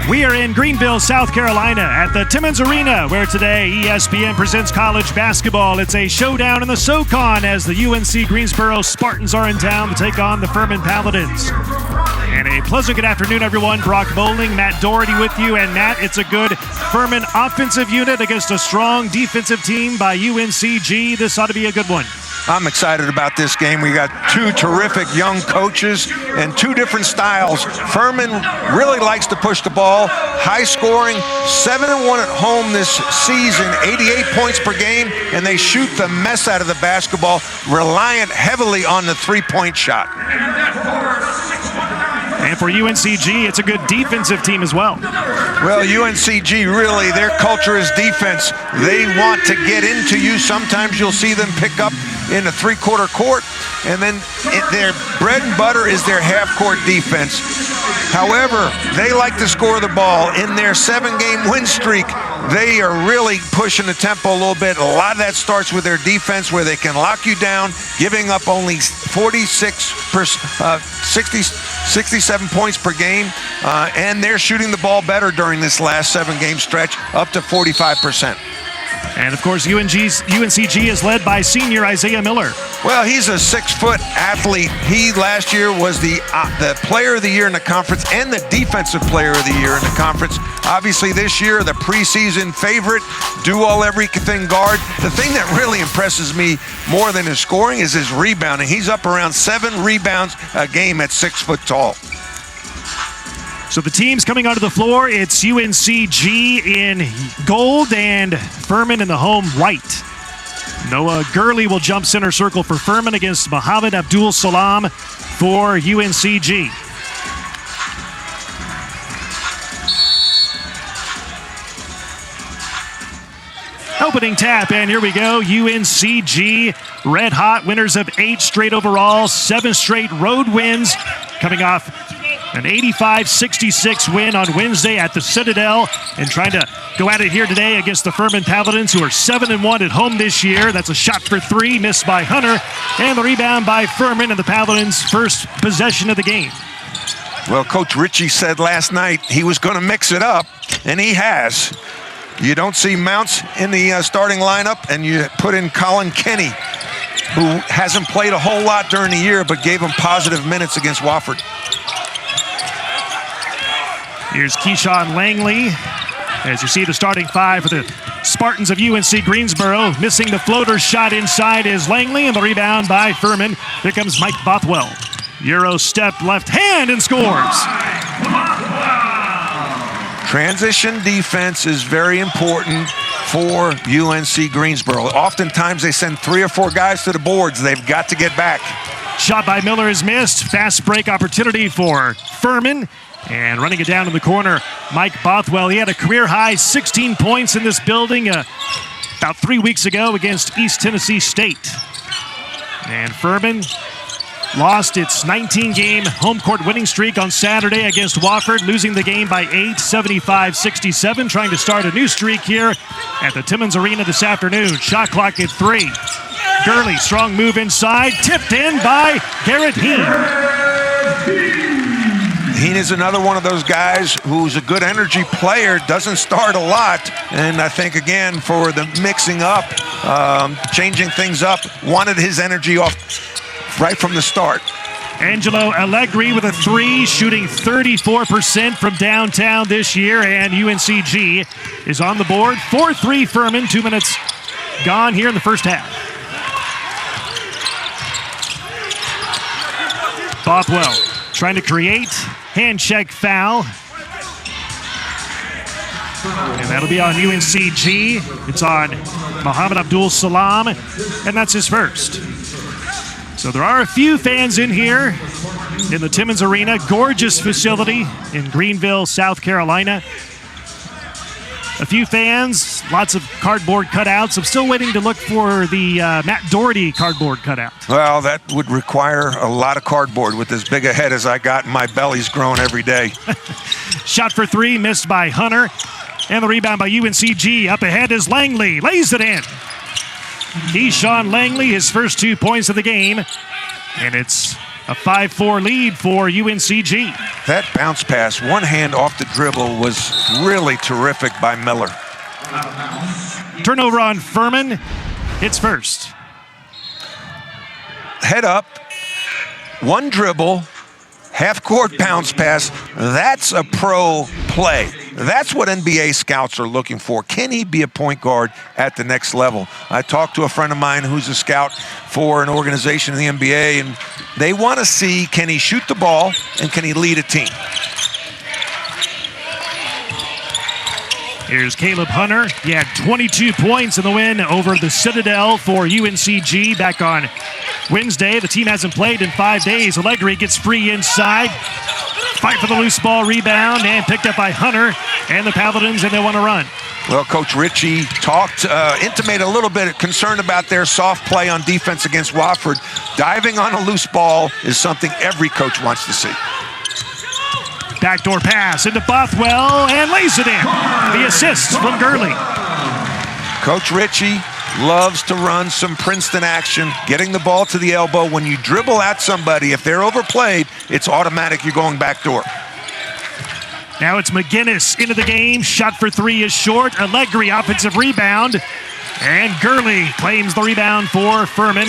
We are in Greenville, South Carolina at the Timmons Arena, where today ESPN presents college basketball. It's a showdown in the SoCon as the UNC Greensboro Spartans are in town to take on the Furman Paladins. And a pleasant good afternoon, everyone. Brock Bowling, Matt Doherty with you. And Matt, it's a good Furman offensive unit against a strong defensive team by UNCG. This ought to be a good one. I'm excited about this game. We got two terrific young coaches and two different styles. Furman really likes to push the ball, high scoring, 7-1 at home this season, 88 points per game, and they shoot the mess out of the basketball, reliant heavily on the three-point shot. And for UNCG, it's a good defensive team as well. Well, UNCG really, their culture is defense. They want to get into you. Sometimes you'll see them pick up in the three-quarter court, and then their bread and butter is their half-court defense. However, they like to score the ball. In their 7-game win streak, they are really pushing the tempo a little bit. A lot of that starts with their defense, where they can lock you down, giving up only 67 points per game, and they're shooting the ball better during this last 7-game stretch, up to 45%. And of course, UNCG is led by senior Isaiah Miller. Well, he's a 6-foot athlete. He last year was the player of the year in the conference and the defensive player of the year in the conference. Obviously this year, the preseason favorite, do-all-everything guard. The thing that really impresses me more than his scoring is his rebounding. He's up around 7 rebounds a game at 6 foot tall. So the teams coming onto the floor, it's UNCG in gold and Furman in the home white. Noah Gurley will jump center circle for Furman against Mohamed Abdul Salam for UNCG. Opening tap, and here we go. UNCG red hot, winners of 8 straight overall, 7 straight road wins, coming off an 85-66 win on Wednesday at the Citadel, and trying to go at it here today against the Furman Paladins, who are 7-1 at home this year. That's a shot for 3, missed by Hunter, and the rebound by Furman, and the Paladins' first possession of the game. Well, Coach Ritchie said last night he was going to mix it up, and he has. You don't see Mounts in the starting lineup, and you put in Colin Kenny, who hasn't played a whole lot during the year, but gave him positive minutes against Wofford. Here's Keyshawn Langley. As you see, the starting 5 for the Spartans of UNC Greensboro. Missing the floater shot inside is Langley, and the rebound by Furman. Here comes Mike Bothwell. Euro step left hand and scores. Transition defense is very important for UNC Greensboro. Oftentimes they send 3 or 4 guys to the boards. They've got to get back. Shot by Miller is missed. Fast break opportunity for Furman. And running it down in the corner, Mike Bothwell. He had a career-high 16 points in this building about 3 weeks ago against East Tennessee State. And Furman lost its 19-game home court winning streak on Saturday against Wofford, losing the game by 8, 75-67, trying to start a new streak here at the Timmons Arena this afternoon. Shot clock at 3. Gurley, strong move inside, tipped in by Garrett Heen. Heen is another one of those guys who's a good energy player, doesn't start a lot, and I think, again, for the mixing up, changing things up, wanted his energy off right from the start. Angelo Allegri with a 3, shooting 34% from downtown this year, and UNCG is on the board. 4-3 Furman, 2 minutes gone here in the first half. Bothwell trying to create, hand check foul. And that'll be on UNCG. It's on Mohamed Abdul Salam, and that's his first. So there are a few fans in here in the Timmons Arena. Gorgeous facility in Greenville, South Carolina. A few fans, lots of cardboard cutouts. I'm still waiting to look for the Matt Doherty cardboard cutout. Well, that would require a lot of cardboard with as big a head as I got, and my belly's growing every day. Shot for 3, missed by Hunter. And the rebound by UNCG. Up ahead is Langley, lays it in. Keyshawn Langley, his first 2 points of the game. And it's A 5-4 lead for UNCG. That bounce pass, one hand off the dribble, was really terrific by Miller. Turnover on Furman. Hits first. Head up, one dribble, half-court bounce pass. That's a pro play. That's what NBA scouts are looking for. Can he be a point guard at the next level? I talked to a friend of mine who's a scout for an organization in the NBA, and they want to see, can he shoot the ball and can he lead a team? Here's Caleb Hunter. He had 22 points in the win over the Citadel for UNCG back on Wednesday. The team hasn't played in 5 days. Allegri gets free inside. Fight for the loose ball, rebound, and picked up by Hunter and the Paladins, and they want to run. Well, Coach Ritchie intimated a little bit of concern about their soft play on defense against Wofford. Diving on a loose ball is something every coach wants to see. Backdoor pass into Bothwell and lays it in. The assist from Gurley. Coach Ritchie loves to run some Princeton action, getting the ball to the elbow. When you dribble at somebody, if they're overplayed, it's automatic you're going backdoor. Now it's McGinnis into the game. Shot for three is short. Allegri offensive rebound. And Gurley claims the rebound for Furman.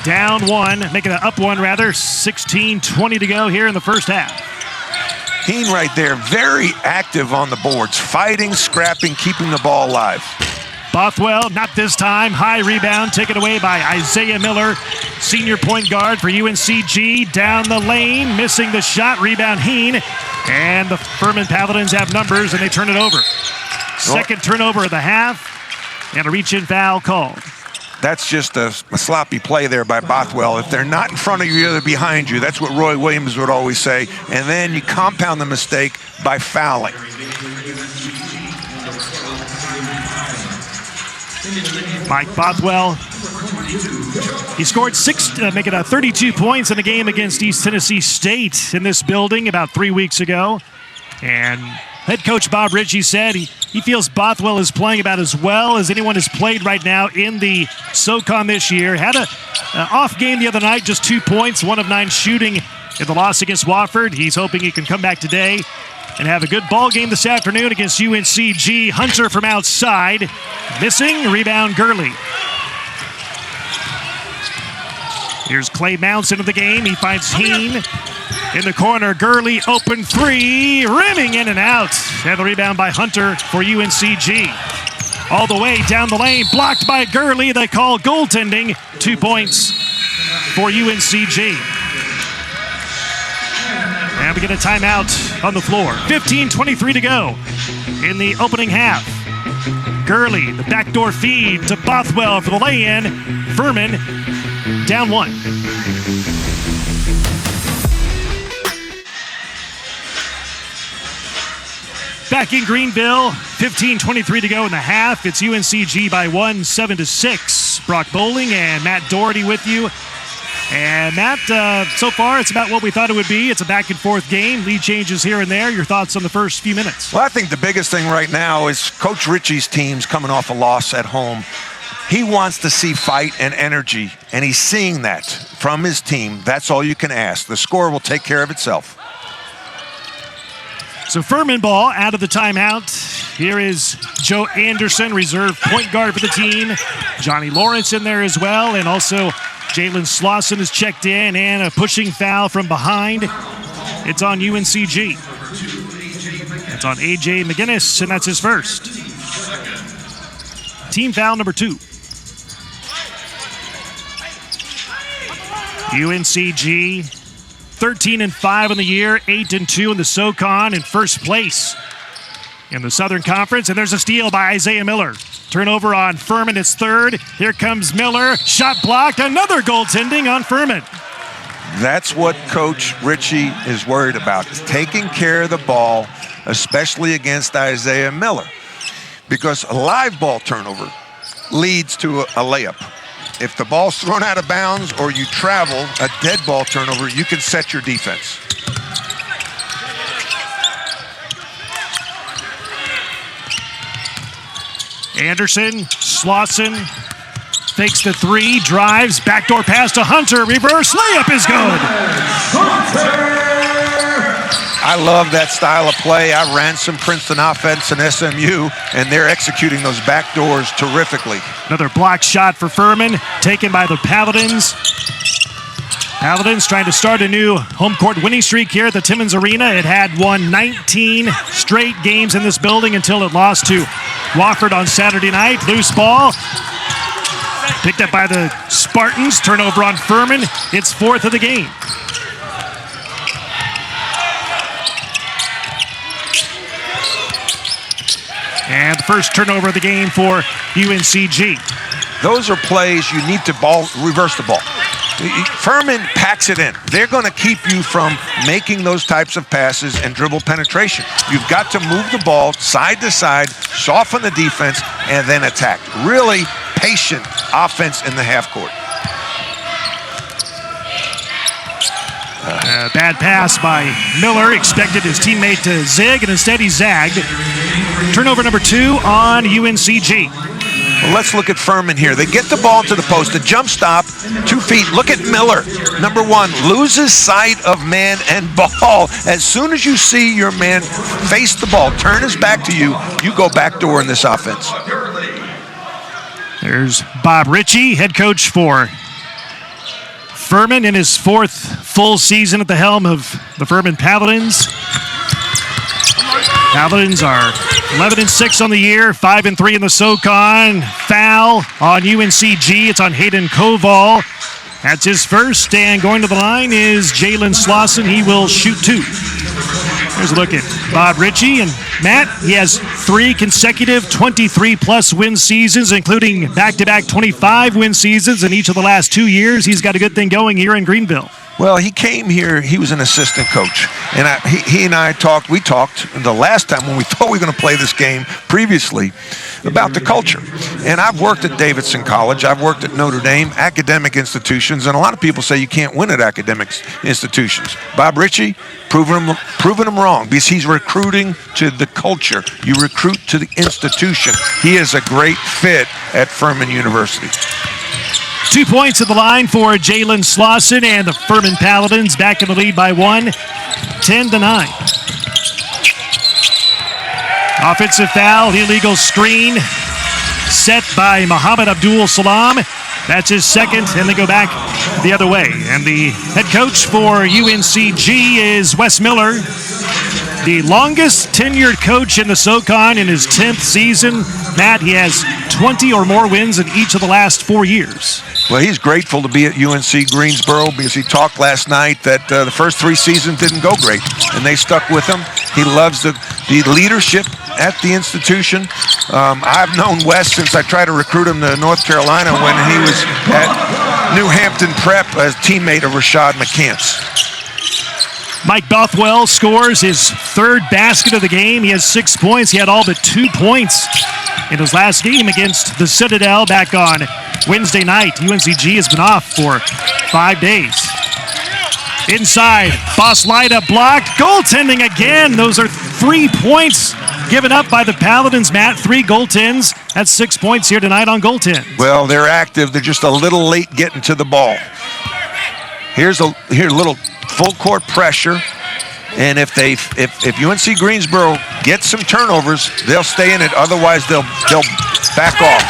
Down one, making it up one rather. 16:20 to go here in the first half. Heen right there, very active on the boards, fighting, scrapping, keeping the ball alive. Bothwell, not this time. High rebound taken away by Isaiah Miller, senior point guard for UNCG. Down the lane, missing the shot. Rebound Heen. And the Furman Paladins have numbers, and they turn it over. Second turnover of the half, and a reach-in foul called. That's just a sloppy play there by Bothwell. If they're not in front of you, they're behind you. That's what Roy Williams would always say. And then you compound the mistake by fouling. Mike Bothwell, he scored making 32 points in a game against East Tennessee State in this building about 3 weeks ago. And head coach Bob Ritchie said he feels Bothwell is playing about as well as anyone has played right now in the SoCon this year. Had an off game the other night, just 2 points, 1 of 9 shooting in the loss against Wofford. He's hoping he can come back today and have a good ball game this afternoon against UNCG. Hunter from outside, missing, rebound Gurley. Here's Clay Mounts into the game. He finds Heen in the corner. Gurley open three, rimming in and out. And the rebound by Hunter for UNCG. All the way down the lane, blocked by Gurley. They call goaltending. 2 points for UNCG. And we get a timeout on the floor. 15:23 to go in the opening half. Gurley, the backdoor feed to Bothwell for the lay-in. Furman down one. Back in Greenville, 15:23 to go in the half. It's UNCG by 1, 7-6. Brock Bowling and Matt Doherty with you. And Matt, so far it's about what we thought it would be. It's a back and forth game. Lead changes here and there. Your thoughts on the first few minutes? Well, I think the biggest thing right now is Coach Ritchie's team's coming off a loss at home. He wants to see fight and energy, and he's seeing that from his team. That's all you can ask. The score will take care of itself. So Furman ball out of the timeout. Here is Joe Anderson, reserve point guard for the team. Johnny Lawrence in there as well, and also Jalen Slauson is checked in, and a pushing foul from behind. It's on UNCG. It's on A.J. McGinnis, and that's his first. Team foul number 2. UNCG 13-5 on the year, 8-2 in the SoCon, in first place in the Southern Conference. And there's a steal by Isaiah Miller. Turnover on Furman, it's third. Here comes Miller, shot blocked, another goaltending on Furman. That's what Coach Ritchie is worried about, is taking care of the ball, especially against Isaiah Miller. Because a live ball turnover leads to a layup. If the ball's thrown out of bounds or you travel, a dead ball turnover, you can set your defense. Anderson, Slauson, fakes the three, drives, backdoor pass to Hunter, reverse layup is good. I love that style of play. I ran some Princeton offense in SMU, and they're executing those backdoors terrifically. Another block shot for Furman, taken by the Paladins. Paladins trying to start a new home court winning streak here at the Timmons Arena. It had won 19 straight games in this building until it lost to Wofford on Saturday night. Loose ball. Picked up by the Spartans. Turnover on Furman. It's fourth of the game. And the first turnover of the game for UNCG. Those are plays you need to reverse the ball. Furman packs it in. They're going to keep you from making those types of passes and dribble penetration. You've got to move the ball side to side, soften the defense, and then attack. Really patient offense in the half court. Bad pass by Miller. Expected his teammate to zig, and instead he zagged. Turnover number 2 on UNCG. Well, let's look at Furman here. They get the ball to the post, a jump stop, 2 feet. Look at Miller, number 1, loses sight of man and ball. As soon as you see your man face the ball, turn his back to you, you go backdoor in this offense. There's Bob Ritchie, head coach for Furman in his 4th full season at the helm of the Furman Paladins. Paladins are 11-6 on the year, 5-3 in the SoCon. Foul on UNCG. It's on Hayden Koval. That's his first, and going to the line is Jalen Slauson. He will shoot 2. Here's a look at Bob Ritchie. And Matt, he has 3 consecutive 23-plus win seasons, including back-to-back 25-win seasons in each of the last 2 years. He's got a good thing going here in Greenville. Well, he came here, he was an assistant coach. And he and I talked the last time when we thought we were going to play this game previously about the culture. And I've worked at Davidson College, I've worked at Notre Dame, academic institutions, and a lot of people say you can't win at academic institutions. Bob Ritchie, proving him wrong, because he's recruiting to the culture. You recruit to the institution. He is a great fit at Furman University. 2 points at the line for Jalen Slauson, and the Furman Paladins back in the lead by 1, 10-9. Offensive foul, illegal screen set by Muhammad Abdul Salam. That's his second, and they go back the other way. And the head coach for UNCG is Wes Miller, the longest tenured coach in the SoCon in his 10th season. Matt, he has 20 or more wins in each of the last 4 years. Well, he's grateful to be at UNC Greensboro because he talked last night that the first 3 seasons didn't go great, and they stuck with him. He loves the leadership at the institution. I've known Wes since I tried to recruit him to North Carolina when he was at New Hampton Prep as teammate of Rashad McCants. Mike Bothwell scores his 3rd basket of the game. He has 6 points. He had all but 2 points in his last game against the Citadel back on Wednesday night. UNCG has been off for 5 days. Inside, Boslida blocked. Goaltending again. Those are 3 points given up by the Paladins, Matt. 3 goaltends. That's 6 points here tonight on goaltend. Well, they're active. They're just a little late getting to the ball. Here's a little full court pressure, and if UNC Greensboro gets some turnovers, they'll stay in it. Otherwise, they'll back off.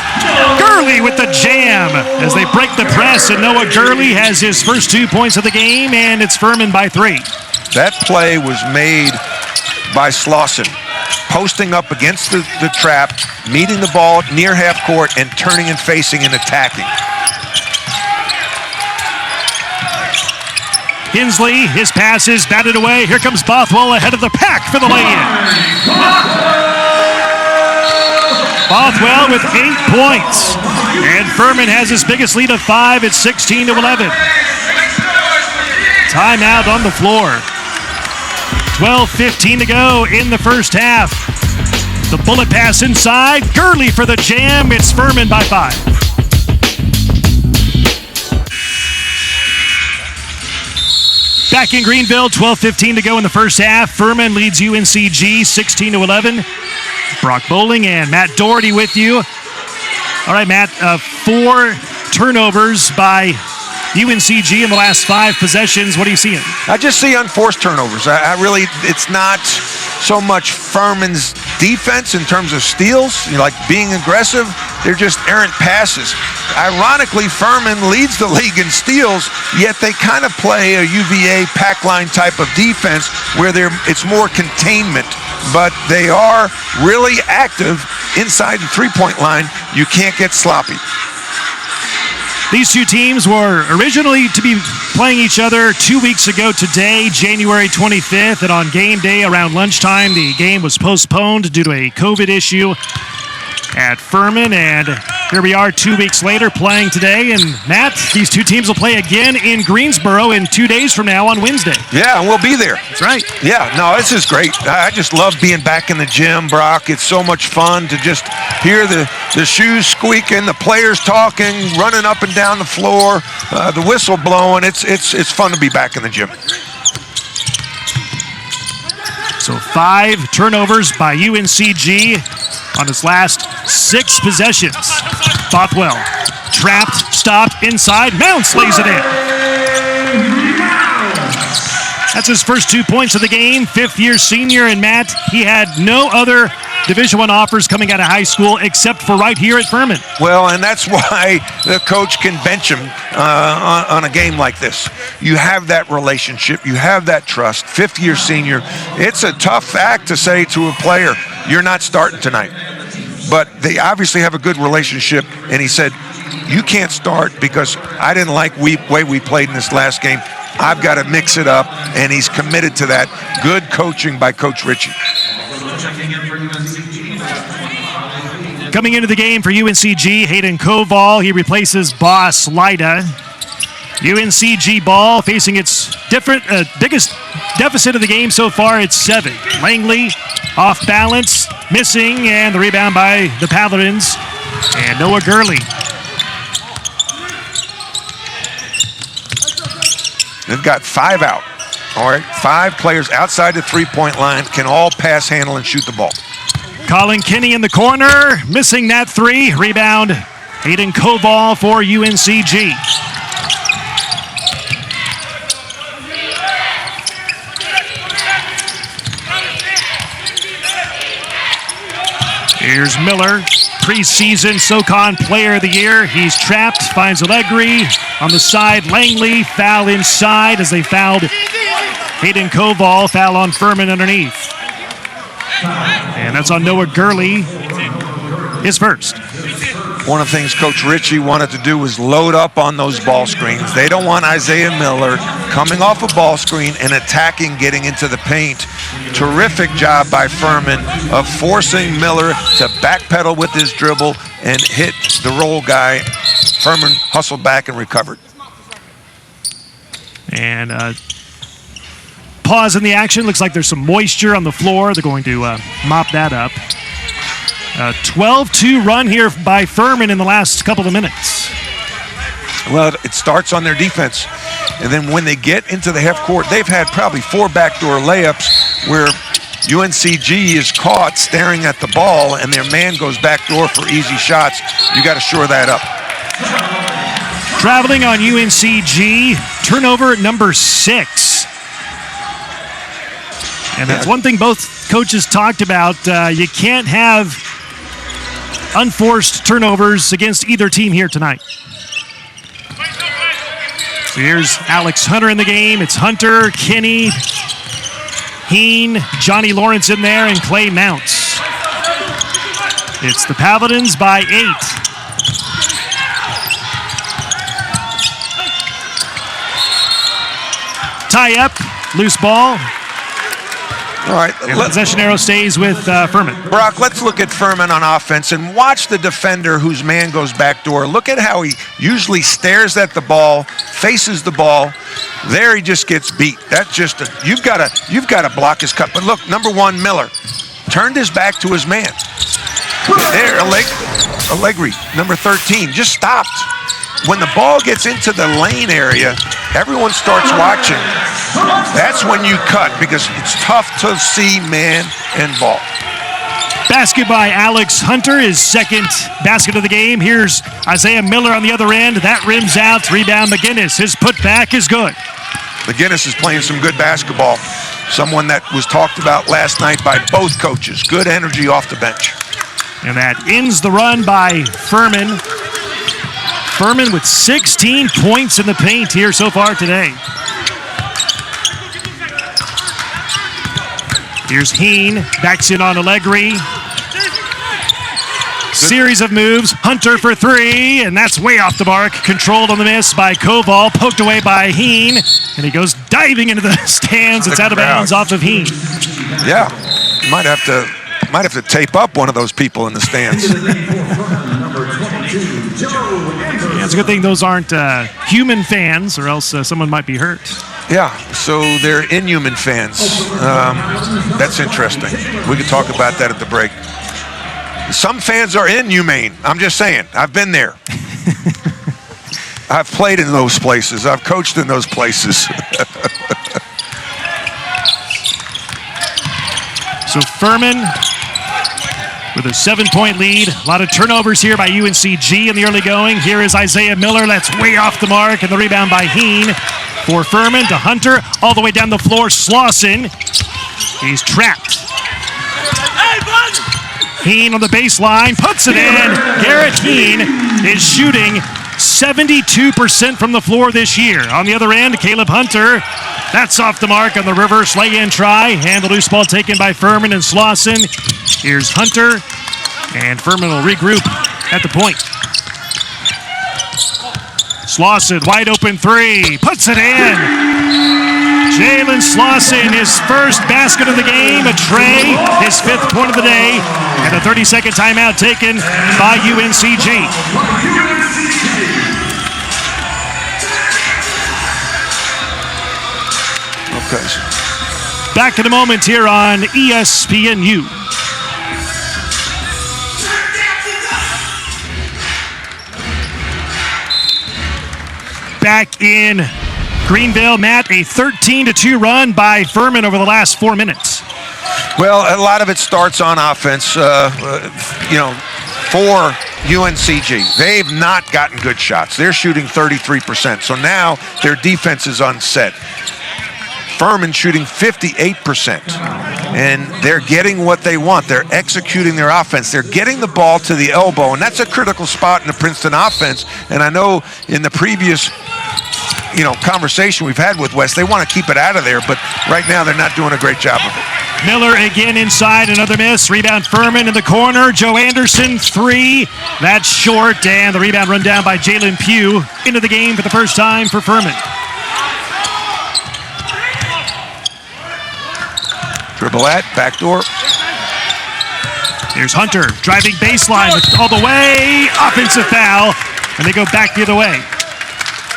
Gurley with the jam as they break the press, and Noah Gurley has his first 2 points of the game, and it's Furman by 3. That play was made by Slauson, posting up against the trap, meeting the ball near half court, and turning and facing and attacking. Hensley, his pass is batted away. Here comes Bothwell ahead of the pack for the lay-in. Bothwell with 8 points. And Furman has his biggest lead of 5 at 16-11. Timeout on the floor. 12:15 to go in the first half. The bullet pass inside. Gurley for the jam. It's Furman by 5. Back in Greenville, 12:15 to go in the first half. Furman leads UNCG 16-11. Brock Bowling and Matt Doherty with you. All right, Matt, 4 turnovers by UNCG in the last 5 possessions. What are you seeing? I just see unforced turnovers. It's not so much Furman's defense in terms of steals, like being aggressive. They're just errant passes. Ironically, Furman leads the league in steals, yet they kind of play a UVA pack line type of defense where it's more containment, but they are really active inside the three-point line. You can't get sloppy. These two teams were originally to be playing each other 2 weeks ago today, January 25th, and on game day around lunchtime, the game was postponed due to a COVID issue at Furman, and here we are 2 weeks later playing today. And Matt, these two teams will play again in Greensboro in 2 days from now on Wednesday. Yeah, and we'll be there. That's right. Yeah, no, this is great. I just love being back in the gym, Brock. It's so much fun to just hear the shoes squeaking, the players talking, running up and down the floor, the whistle blowing. It's fun to be back in the gym. So 5 turnovers by UNCG on his last 6 possessions. Bothwell trapped, stopped, inside. Mounts lays it in. That's his first 2 points of the game. 5th-year senior, and Matt, he had no other Division I offers coming out of high school except for right here at Furman. Well, and that's why the coach can bench him on a game like this. You have that relationship. You have that trust. 5th-year senior. It's a tough act to say to a player, you're not starting tonight. But they obviously have a good relationship, and he said, you can't start because I didn't like the way we played in this last game. I've got to mix it up, and he's committed to that. Good coaching by Coach Ritchie. Coming into the game for UNCG, Hayden Koval. He replaces Boss Lyda. UNCG ball facing its biggest deficit of the game so far. It's 7. Langley off balance, missing, and the rebound by the Paladins. And Noah Gurley. They've got 5 out. All right, 5 players outside the three-point line can all pass, handle, and shoot the ball. Colin Kinney in the corner, missing that 3. Rebound, Hayden Koval for UNCG. Here's Miller, preseason SoCon Player of the Year. He's trapped, finds Allegri on the side. Langley, foul inside as they fouled Hayden Koval. Foul on Furman underneath. And that's on Noah Gurley, his first. One of the things Coach Ritchie wanted to do was load up on those ball screens. They don't want Isaiah Miller coming off a ball screen and attacking, getting into the paint. Terrific job by Furman of forcing Miller to backpedal with his dribble and hit the roll guy. Furman hustled back and recovered. And pause in the action. Looks like there's some moisture on the floor. They're going to mop that up. 12-2 run here by Furman in the last couple of minutes. Well, it starts on their defense. And then when they get into the half court, they've had probably 4 backdoor layups where UNCG is caught staring at the ball and their man goes backdoor for easy shots. You got to shore that up. Traveling on UNCG, turnover number 6. And that's one thing both coaches talked about. You can't have unforced turnovers against either team here tonight. So here's Alex Hunter in the game. It's Hunter, Kinney, Heen, Johnny Lawrence in there, and Clay Mounts. It's the Paladins by 8. Tie up, loose ball. All right, and the possession arrow stays with Furman. Brock, let's look at Furman on offense and watch the defender whose man goes backdoor. Look at how he usually stares at the ball, faces the ball. There he just gets beat. That's just you've got to block his cut. But look, number 1, Miller turned his back to his man. There, Allegri, number 13, just stopped. When the ball gets into the lane area, everyone starts watching. That's when you cut because it's tough to see man and ball. Basket by Alex Hunter, his second basket of the game. Here's Isaiah Miller on the other end. That rims out. Rebound McGinnis. His putback is good. McGinnis is playing some good basketball. Someone that was talked about last night by both coaches. Good energy off the bench. And that ends the run by Furman. Furman with 16 points in the paint here so far today. Here's Heen, backs in on Allegri. Series of moves, Hunter for three, and that's way off the mark. Controlled on the miss by Koval, poked away by Heen, and he goes diving into the stands. It's out of bounds off of Heen. Yeah, might have to tape up one of those people in the stands. Yeah, it's a good thing those aren't human fans, or else someone might be hurt. Yeah, so they're inhuman fans. That's interesting. We could talk about that at the break. Some fans are inhumane. I'm just saying. I've been there. I've played in those places. I've coached in those places. So Furman with a 7-point lead. A lot of turnovers here by UNCG in the early going. Here is Isaiah Miller. That's way off the mark. And the rebound by Heen for Furman to Hunter. All the way down the floor, Slauson. He's trapped. Heen on the baseline, puts it in. Garrett Heen is shooting 72% from the floor this year. On the other end, Caleb Hunter. That's off the mark on the reverse lay-in try. And the loose ball taken by Furman and Slauson. Here's Hunter, and Furman will regroup at the point. Slauson, wide open three, puts it in. Jalen Slauson, his first basket of the game, a tray, his 5th point of the day, and a 30-second timeout taken by UNCG. Okay. Back in a moment here on ESPNU. Back in Greenville, Matt, a 13-2 run by Furman over the last 4 minutes. Well, a lot of it starts on offense, for UNCG. They've not gotten good shots. They're shooting 33%. So now their defense is unset. Furman shooting 58%. And they're getting what they want. They're executing their offense. They're getting the ball to the elbow, and that's a critical spot in the Princeton offense. And I know in the previous conversation we've had with West, they want to keep it out of there, but right now they're not doing a great job of it. Miller again inside, another miss. Rebound Furman in the corner. Joe Anderson, three. That's short, and the rebound run down by Jalen Pugh into the game for the first time for Furman. Dribble at, backdoor. Here's Hunter, driving baseline all the way. Offensive foul, and they go back the other way.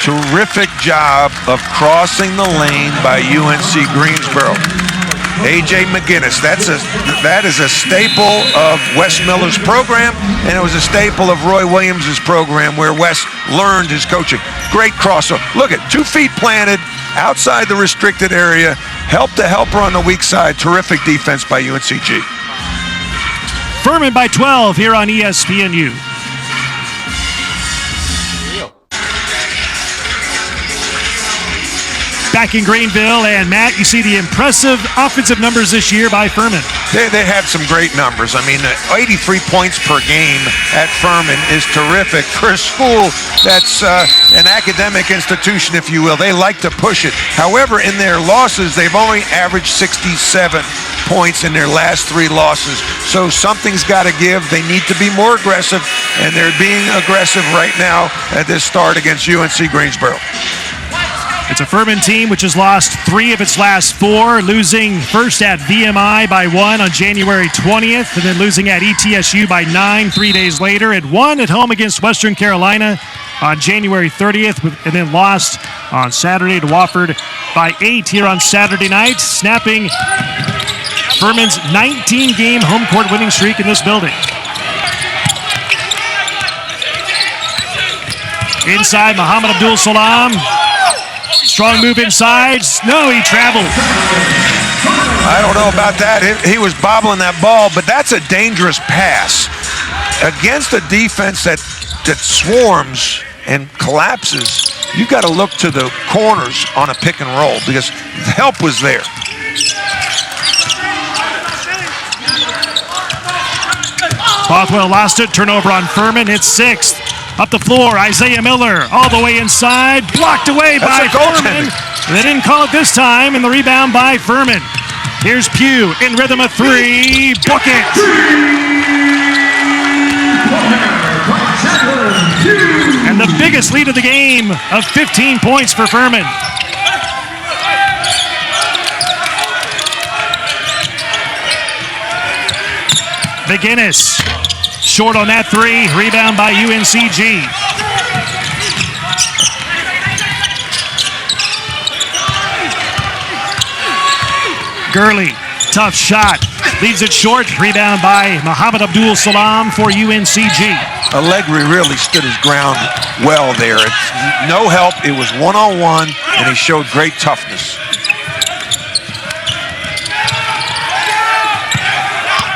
Terrific job of crossing the lane by UNC Greensboro. A.J. McGinnis, that is a staple of Wes Miller's program, and it was a staple of Roy Williams' program where Wes learned his coaching. Great crossover. Look at 2 feet planted outside the restricted area. Help the helper on the weak side. Terrific defense by UNCG. Furman by 12 here on ESPNU. Back in Greenville, and Matt, you see the impressive offensive numbers this year by Furman. They had some great numbers. I mean, 83 points per game at Furman is terrific for a school that's an academic institution, if you will. They like to push it. However, in their losses, they've only averaged 67 points in their last 3 losses. So something's got to give. They need to be more aggressive, and they're being aggressive right now at this start against UNC Greensboro. It's a Furman team which has lost 3 of its last 4, losing first at VMI by 1 on January 20th, and then losing at ETSU by 9 3 days later, and 1 at home against Western Carolina on January 30th, and then lost on Saturday to Wofford by 8 here on Saturday night, snapping Furman's 19-game home court winning streak in this building. Inside, Muhammad Abdul Salam. Strong move inside. No, he traveled. I don't know about that. He was bobbling that ball, but that's a dangerous pass. Against a defense that swarms and collapses, you got to look to the corners on a pick and roll because the help was there. Bothwell lost it. Turnover on Furman. It's 6th. Up the floor, Isaiah Miller all the way inside. Blocked away by Furman. They didn't call it this time, and the rebound by Furman. Here's Pugh in rhythm of 3. Book it. And the biggest lead of the game of 15 points for Furman. McGinnis, short on that 3. Rebound by UNCG. Gurley, tough shot. Leaves it short. Rebound by Muhammad Abdul Salam for UNCG. Allegri really stood his ground well there. It's no help. It was one-on-one, and he showed great toughness.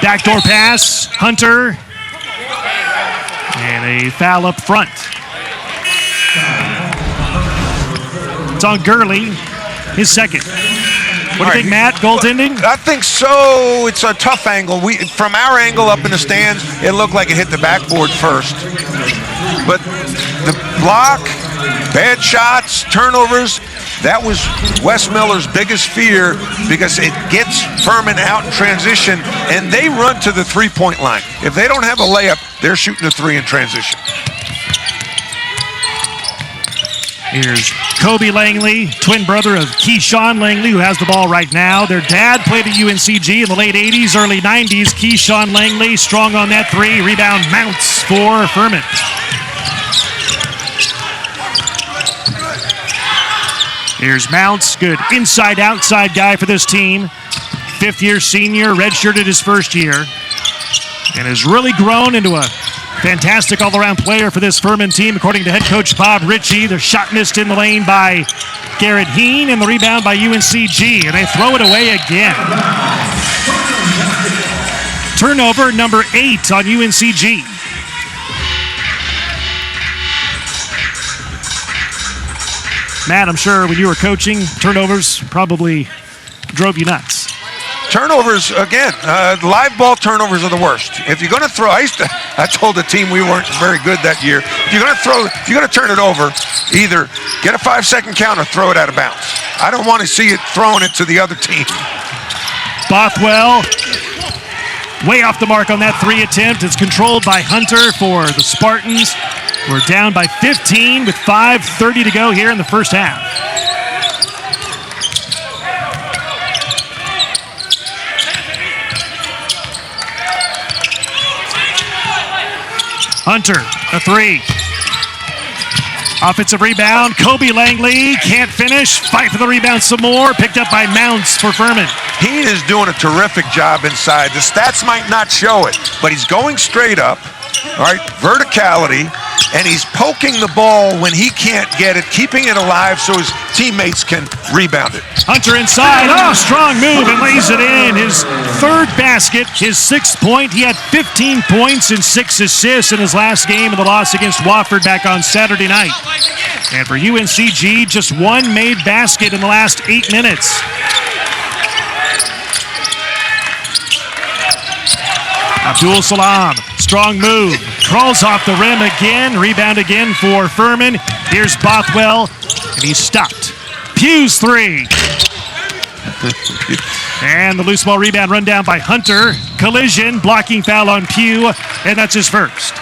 Backdoor pass, Hunter. And a foul up front. It's on Gurley, his second. What do you think, Matt? Goaltending? I think so. It's a tough angle. From our angle up in the stands, it looked like it hit the backboard first. But the block, bad shots, turnovers, that was Wes Miller's biggest fear because it gets Furman out in transition, and they run to the three-point line. If they don't have a layup, they're shooting a 3 in transition. Here's Kobe Langley, twin brother of Keyshawn Langley, who has the ball right now. Their dad played at UNCG in the late 80s, early 90s. Keyshawn Langley, strong on that 3. Rebound Mounts for Furman. Here's Mounts, good inside-outside guy for this team. 5th-year senior, redshirted his first year, and has really grown into a fantastic all-around player for this Furman team, according to head coach Bob Ritchie. The shot missed in the lane by Garrett Heen, and the rebound by UNCG, and they throw it away again. Turnover number 8 on UNCG. Matt, I'm sure when you were coaching, turnovers probably drove you nuts. Turnovers, again, live ball turnovers are the worst. If you're going to throw, I told the team we weren't very good that year. If you're going to turn it over, either get a 5-second count or throw it out of bounds. I don't want to see it throwing it to the other team. Bothwell, way off the mark on that 3 attempt. It's controlled by Hunter for the Spartans. We're down by 15 with 5:30 to go here in the first half. Hunter, a 3. Offensive rebound, Kobe Langley can't finish. Fight for the rebound some more. Picked up by Mounts for Furman. He is doing a terrific job inside. The stats might not show it, but he's going straight up, all right, verticality, and he's poking the ball when he can't get it, keeping it alive so his teammates can rebound it. Hunter inside, strong move, and lays it in. His 3rd basket, his 6th point. He had 15 points and 6 assists in his last game of the loss against Wofford back on Saturday night. And for UNCG, just 1 made basket in the last 8 minutes. Abdul Salam, strong move, crawls off the rim again, rebound again for Furman. Here's Bothwell, and he's stopped. Pugh's 3. And the loose ball rebound run down by Hunter. Collision, blocking foul on Pugh, and that's his first.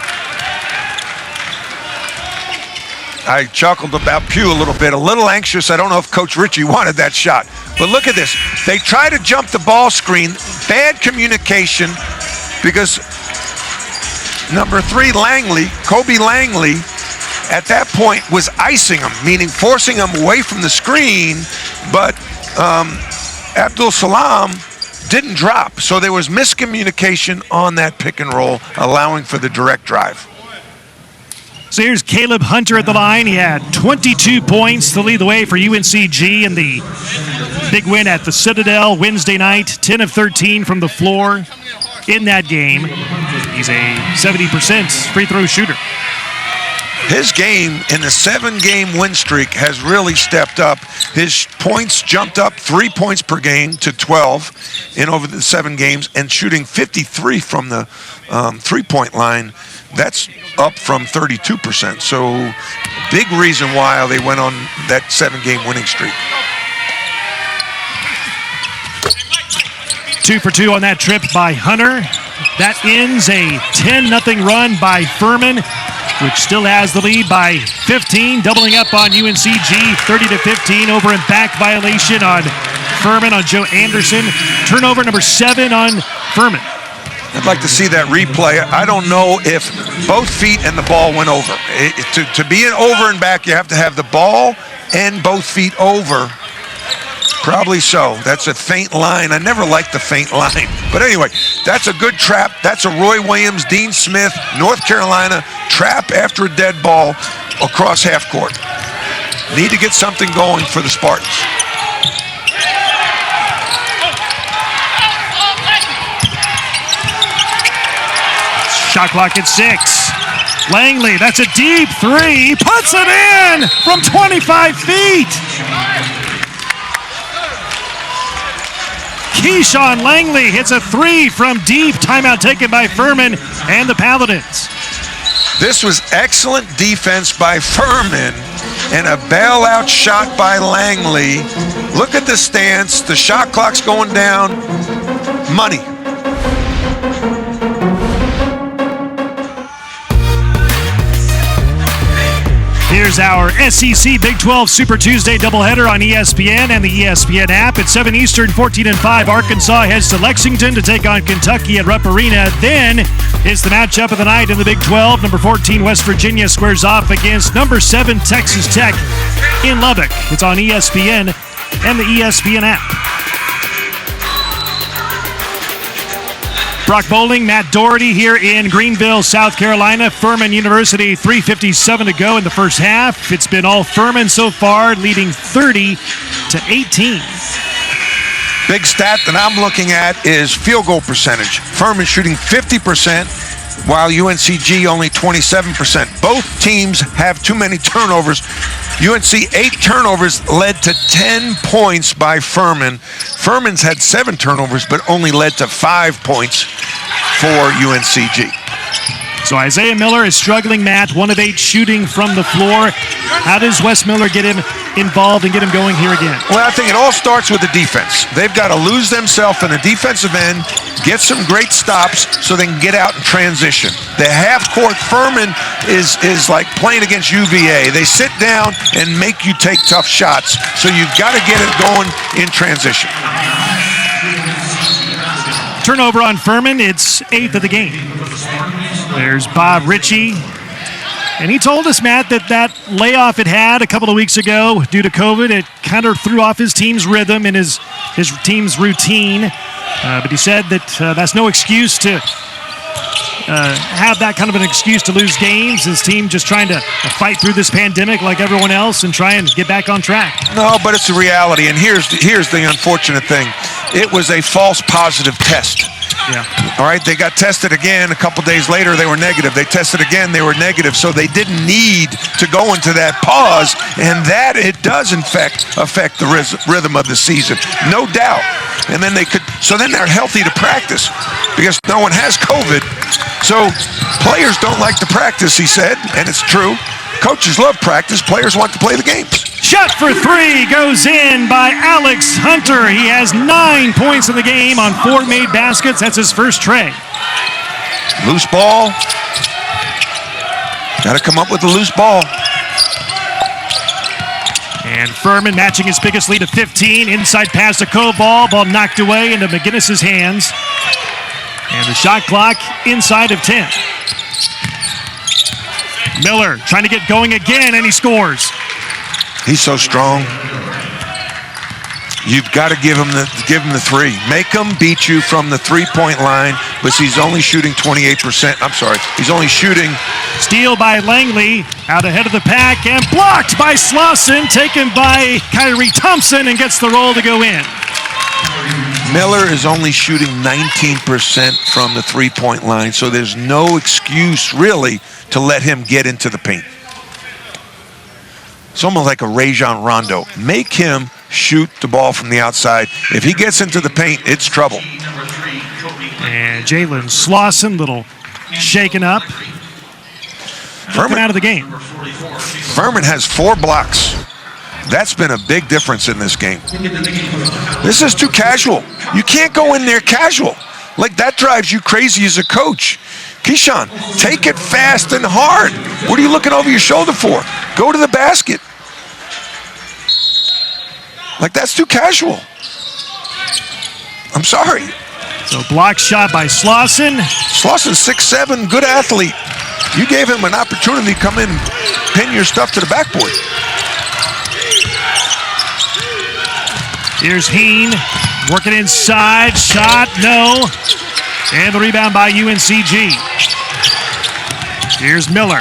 I chuckled about Pugh a little anxious. I don't know if Coach Ritchie wanted that shot. But look at this. They try to jump the ball screen. Bad communication because number 3, Langley, Kobe Langley, at that point was icing him, meaning forcing him away from the screen, but Abdul Salam didn't drop. So there was miscommunication on that pick and roll, allowing for the direct drive. So here's Caleb Hunter at the line. He had 22 points to lead the way for UNCG in the big win at the Citadel Wednesday night. 10 of 13 from the floor in that game. He's a 70% free throw shooter. His game in the 7-game win streak has really stepped up. His points jumped up 3 points per game to 12 in over the 7 games, and shooting 53 from the three-point line. That's up from 32%. So big reason why they went on that 7-game winning streak. 2 for 2 on that trip by Hunter. That ends a 10-0 run by Furman, which still has the lead by 15, doubling up on UNCG, 30-15, over and back violation on Furman on Joe Anderson. Turnover number 7 on Furman. I'd like to see that replay. I don't know if both feet and the ball went over. To be an over and back, you have to have the ball and both feet over. Probably so. That's a faint line. I never liked the faint line. But anyway, that's a good trap. That's a Roy Williams, Dean Smith, North Carolina trap after a dead ball across half court. Need to get something going for the Spartans. Shot clock at 6. Langley, that's a deep 3. Puts it in from 25 feet. Keyshawn Langley hits a 3 from deep. Timeout taken by Furman and the Paladins. This was excellent defense by Furman and a bailout shot by Langley. Look at the stance. The shot clock's going down. Money. Here's our SEC Big 12 Super Tuesday doubleheader on ESPN and the ESPN app. At 7 Eastern, 14 and 5, Arkansas heads to Lexington to take on Kentucky at Rupp Arena. Then is the matchup of the night in the Big 12. Number 14, West Virginia squares off against number 7, Texas Tech in Lubbock. It's on ESPN and the ESPN app. Brock Bowling, Matt Doherty here in Greenville, South Carolina. Furman University, 3:57 to go in the first half. It's been all Furman so far, leading 30-18. Big stat that I'm looking at is field goal percentage. Furman shooting 50%, while UNCG only 27%. Both teams have too many turnovers. UNC 8 turnovers led to 10 points by Furman. Furman's had 7 turnovers, but only led to 5 points for UNCG. So Isaiah Miller is struggling, Matt, 1 of 8 shooting from the floor. How does Wes Miller get him involved and get him going here again? Well, I think it all starts with the defense. They've got to lose themselves in the defensive end, get some great stops so they can get out and transition. The half-court Furman is like playing against UVA. They sit down and make you take tough shots, so you've got to get it going in transition. Turnover on Furman, it's 8th of the game. There's Bob Ritchie. And he told us, Matt, that layoff it had a couple of weeks ago due to COVID, it kind of threw off his team's rhythm and his team's routine. But he said that that's no excuse to have that kind of an excuse to lose games. His team just trying to fight through this pandemic like everyone else and try and get back on track. No, but it's a reality. And here's the unfortunate thing. It was a false positive test. Yeah. All right, they got tested again. A couple days later, they were negative. They tested again, they were negative. So they didn't need to go into that pause, and that it does affect the rhythm of the season, no doubt. And then then they're healthy to practice because no one has COVID. So players don't like to practice, he said, and it's true. Coaches love practice. Players want to play the games. Shot for 3 goes in by Alex Hunter. He has 9 points in the game on 4 made baskets. That's his first tray. Loose ball. Got to come up with a loose ball. And Furman matching his biggest lead of 15. Inside pass to Koval. Ball knocked away into McGinnis's hands. And the shot clock inside of 10. Miller trying to get going again, and he scores. He's so strong. You've got to give him the three. Make him beat you from the three-point line, but he's only shooting 28%. I'm sorry, he's only shooting. Steal by Langley, out ahead of the pack, and blocked by Slauson, taken by Kyrie Thompson, and gets the roll to go in. Miller is only shooting 19% from the three-point line, so there's no excuse really to let him get into the paint. It's almost like a Rajon Rondo. Make him shoot the ball from the outside. If he gets into the paint, it's trouble. And Jalen Slauson, little shaken up. Furman out of the game. Furman has 4 blocks. That's been a big difference in this game. This is too casual. You can't go in there casual. Like, that drives you crazy as a coach. Keyshawn, take it fast and hard. What are you looking over your shoulder for? Go to the basket. Like, that's too casual. I'm sorry. So block shot by Slauson. Slauson's 6'7", good athlete. You gave him an opportunity to come in and pin your stuff to the backboard. Here's Heen, working inside, shot, no. And the rebound by UNCG. Here's Miller.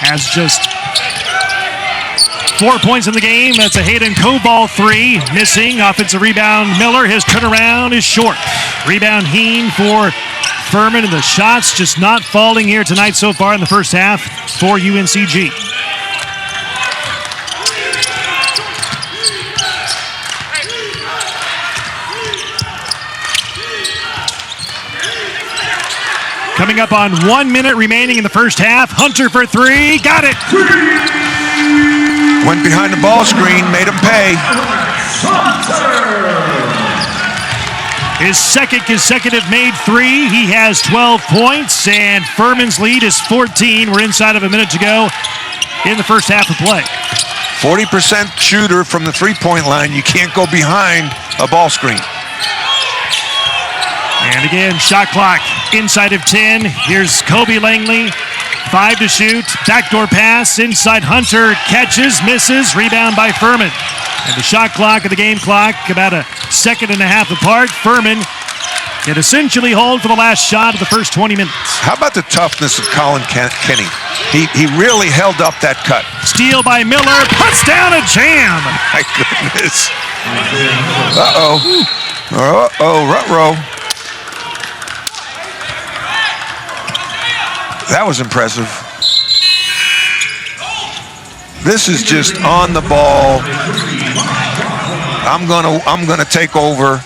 Has just 4 points in the game. That's a Hayden Koval three. Missing. Offensive rebound, Miller. His turnaround is short. Rebound Heen for Furman, and the shots just not falling here tonight so far in the first half for UNCG. Coming up on 1 minute remaining in the first half. Hunter for three. Got it. Went behind the ball screen, made him pay. His second consecutive made three. He has 12 points, and Furman's lead is 14. We're inside of a minute to go in the first half of play. 40% shooter from the three-point line. You can't go behind a ball screen. And again, shot clock inside of 10. Here's Kobe Langley, 5 to shoot. Backdoor pass inside Hunter, catches, misses, rebound by Furman. And the shot clock and the game clock about a second and a half apart. Furman can essentially hold for the last shot of the first 20 minutes. How about the toughness of Colin Kenny? He really held up that cut. Steal by Miller, puts down a jam. My goodness. Uh-oh. Uh-oh, ruh-roh. That was impressive. This is just on the ball. I'm gonna take over.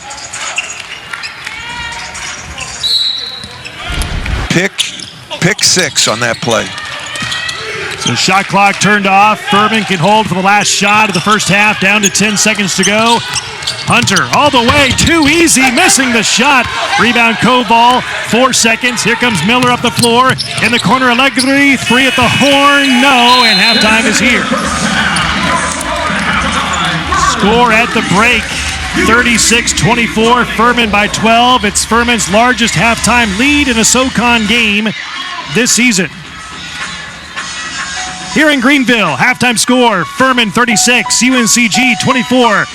Pick 6 on that play. So shot clock turned off. Furman can hold for the last shot of the first half, down to 10 seconds to go. Hunter all the way, too easy, missing the shot. Rebound Koval, 4 seconds. Here comes Miller up the floor. In the corner, Allegri, 3 at the horn, no, and halftime is here. Score at the break, 36-24, Furman by 12. It's Furman's largest halftime lead in a SoCon game this season. Here in Greenville, halftime score, Furman 36, UNCG 24.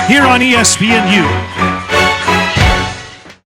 Here on ESPNU.